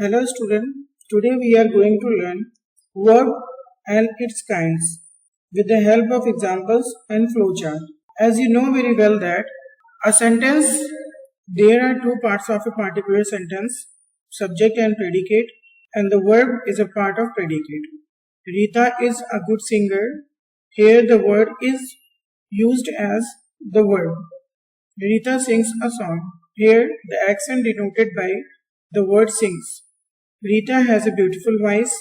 Hello student, today we are going to learn verb and its kinds with the help of examples and flowchart. As you know very well that a sentence, there are two parts of a particular sentence, subject and predicate, and the verb is a part of predicate. Rita is a good singer. Here the word is used as the verb. Rita sings a song. Here the accent denoted by the word sings. Rita has a beautiful voice.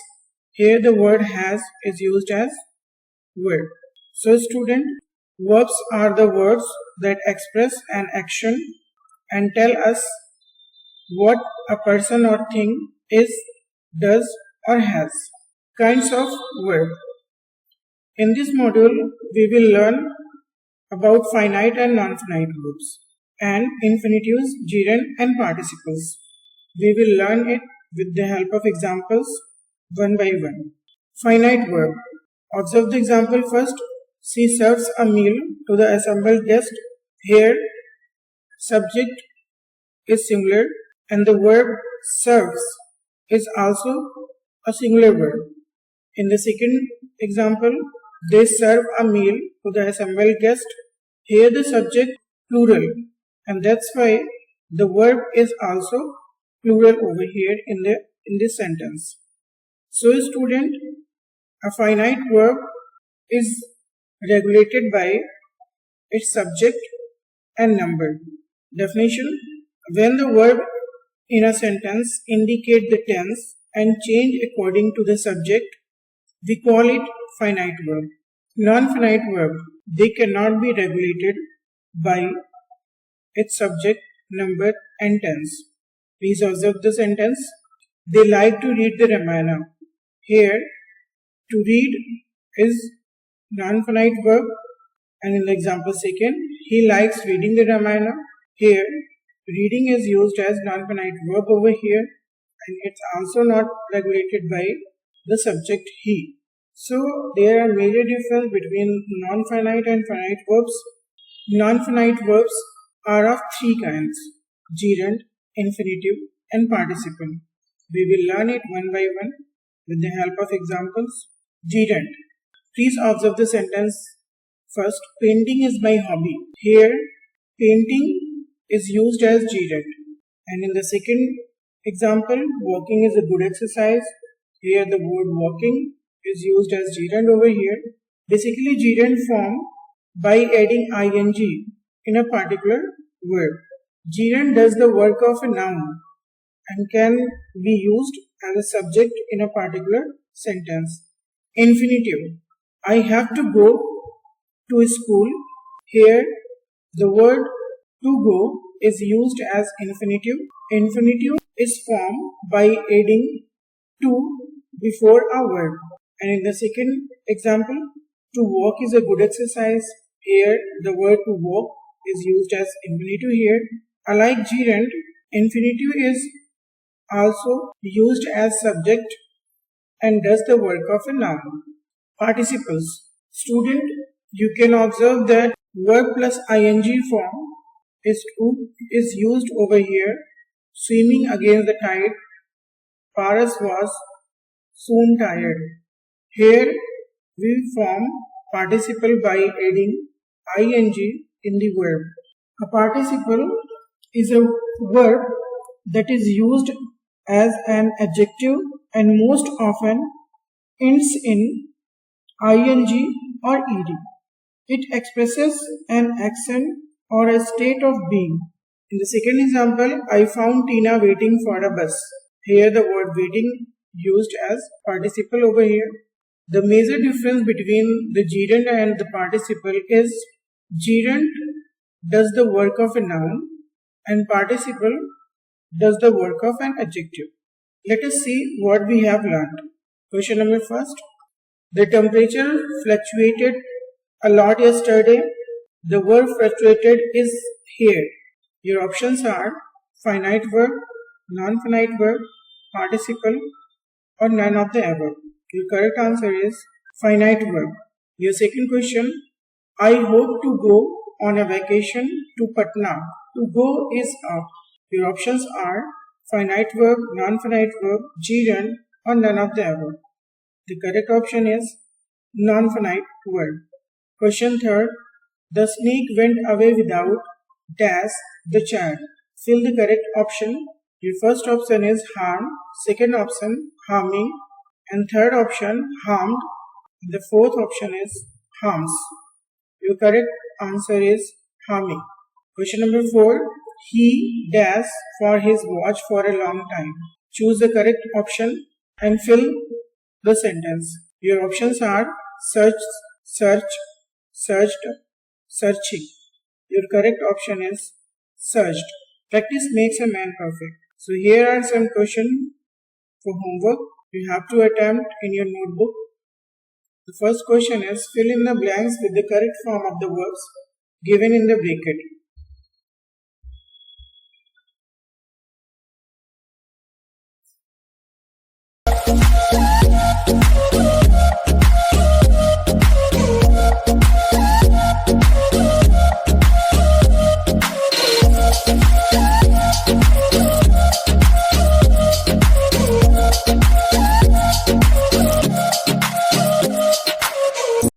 Here the word has is used as verb. So student, verbs are the words that express an action and tell us what a person or thing is, does or has. Kinds of verb. In this module, we will learn about finite and non-finite verbs and infinitives, gerund and participles. We will learn it with the help of examples one by one. Finite verb. Observe the example first. She serves a meal to the assembled guest. Here, subject is singular and the verb serves is also a singular verb. In the second example, they serve a meal to the assembled guest. Here the subject plural, and that's why the verb is also plural over here in this sentence. So student, a finite verb is regulated by its subject and number. Definition: when the verb in a sentence indicate the tense and change according to the subject, we call it finite verb. Non-finite verb, they cannot be regulated by its subject, number and tense. Please observe the sentence. They like to read the Ramayana. Here, to read is non-finite verb, and in the example second, he likes reading the Ramayana. Here, reading is used as non-finite verb over here, and it's also not regulated by the subject he. So there are major difference between non-finite and finite verbs. Non-finite verbs are of three kinds: gerund, infinitive and participle. We will learn it one by one with the help of examples. Gerund. Please observe the sentence first. Painting is my hobby. Here, painting is used as gerund. And in the second example, walking is a good exercise. Here the word walking is used as gerund over here. Basically, gerund form by adding ing in a particular verb. Gerund does the work of a noun and can be used as a subject in a particular sentence. Infinitive. I have to go to school. Here, the word to go is used as infinitive. Infinitive is formed by adding to before a verb. And in the second example, to walk is a good exercise. Here, the word to walk is used as infinitive here. Unlike gerund, infinitive is also used as subject and does the work of a noun. Participles. Student, you can observe that verb plus ing form is used over here. Swimming against the tide. Paras was soon tired. Here we form participle by adding ing in the verb. A participle is a verb that is used as an adjective and most often ends in ing or ed. It expresses an action or a state of being. In the second example, I found Tina waiting for a bus. Here the word waiting used as participle over here. The major difference between the gerund and the participle is gerund does the work of a noun and participle does the work of an adjective. Let us see what we have learned. Question number first. The temperature fluctuated a lot yesterday. The verb fluctuated is here. Your options are finite verb, non-finite verb, participle, or none of the above. Your correct answer is finite verb. Your second question. I hope to go on a vacation to Patna. To go is up. Your options are finite verb, non-finite verb, gerund, or none of the above. The correct option is non-finite verb. Question third. The snake went away without dash the child. Fill the correct option. Your first option is harm, second option harming, and third option harmed. The fourth option is harms. Your correct answer is harming. Question number 4. He dash for his watch for a long time. Choose the correct option and fill the sentence. Your options are search, search, searched, searching. Your correct option is searched. Practice makes a man perfect. So here are some questions for homework. You have to attempt in your notebook. The first question is fill in the blanks with the correct form of the verbs given in the bracket.